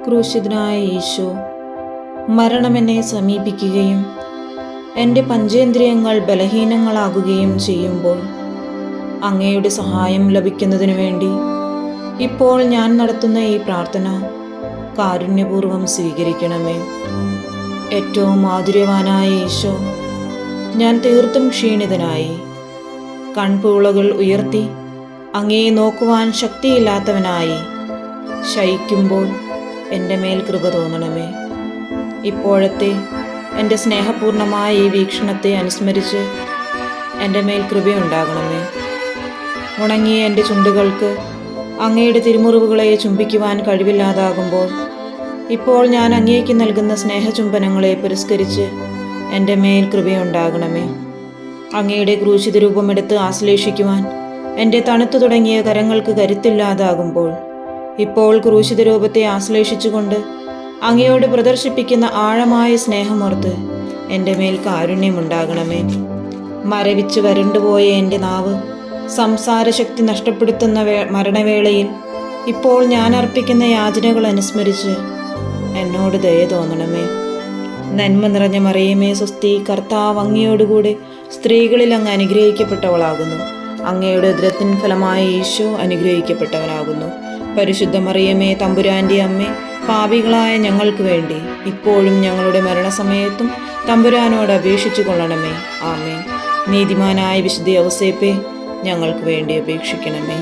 ക്രൂശിതനായ ഈശോ, മരണം എന്നെ സമീപിക്കുകയും എൻ്റെ പഞ്ചേന്ദ്രിയങ്ങൾ ബലഹീനങ്ങളാകുകയും ചെയ്യുമ്പോൾ അങ്ങയുടെ സഹായം ലഭിക്കുന്നതിനു വേണ്ടി ഇപ്പോൾ ഞാൻ നടത്തുന്ന ഈ പ്രാർത്ഥന കാരുണ്യപൂർവ്വം സ്വീകരിക്കണമേ. ഏറ്റവും മാധുര്യവാനായ ഈശോ, ഞാൻ തീർത്തും ക്ഷീണിതനായി കൺപൂളകൾ ഉയർത്തി അങ്ങയെ നോക്കുവാൻ ശക്തിയില്ലാത്തവനായി ശയിക്കുമ്പോൾ എൻ്റെ മേൽ കൃപ തോന്നണമേ. ഇപ്പോഴത്തെ എൻ്റെ സ്നേഹപൂർണമായ ഈ വീക്ഷണത്തെ അനുസ്മരിച്ച് എൻ്റെ മേൽ കൃപയുണ്ടാകണമേ. ഉണങ്ങിയ എൻ്റെ ചുണ്ടുകൾക്ക് അങ്ങയുടെ തിരുമുറിവുകളെ ചുംബിക്കുവാൻ കഴിവില്ലാതാകുമ്പോൾ ഇപ്പോൾ ഞാൻ അങ്ങേക്ക് നൽകുന്ന സ്നേഹചുംബനങ്ങളെ പുരസ്കരിച്ച് എൻ്റെ മേൽ കൃപയുണ്ടാകണമേ. അങ്ങയുടെ ക്രൂശിത രൂപമെടുത്ത് ആശ്ലേഷിക്കുവാൻ എൻ്റെ തണുത്തു തുടങ്ങിയ കരങ്ങൾക്ക് കരുത്തില്ലാതാകുമ്പോൾ ഇപ്പോൾ ക്രൂശിത രൂപത്തെ ആശ്ലേഷിച്ചുകൊണ്ട് അങ്ങയോട് പ്രദർശിപ്പിക്കുന്ന ആഴമായ സ്നേഹമോർത്ത് എൻ്റെ മേൽ കാരുണ്യമുണ്ടാകണമേ. മരവിച്ച് വരണ്ടുപോയ എൻ്റെ നാവ് സംസാരശക്തി നഷ്ടപ്പെടുത്തുന്ന മരണവേളയിൽ ഇപ്പോൾ ഞാൻ അർപ്പിക്കുന്ന യാചനകൾ അനുസ്മരിച്ച് എന്നോട് ദയ തോന്നണമേ. നന്മ നിറഞ്ഞ മറിയമേ സ്വസ്തി, കർത്താവ് അങ്ങയോടുകൂടെ സ്ത്രീകളിൽ അങ്ങ് അനുഗ്രഹിക്കപ്പെട്ടവളാകുന്നു. അങ്ങയുടെ ഉദരത്തിൻ ഫലമായ ഈശോ അനുഗ്രഹിക്കപ്പെട്ടവനാകുന്നു. പരിശുദ്ധ മറിയമേ തമ്പുരാൻ്റെ അമ്മേ, പാപികളായ ഞങ്ങൾക്ക് വേണ്ടി ഇപ്പോഴും ഞങ്ങളുടെ മരണസമയത്തും തമ്പുരാനോട് അപേക്ഷിച്ചു കൊള്ളണമേ. ആമേൻ. നീതിമാനായ വിശുദ്ധ ഔസേപ്പേ, ഞങ്ങൾക്ക് വേണ്ടി അപേക്ഷിക്കണമേ.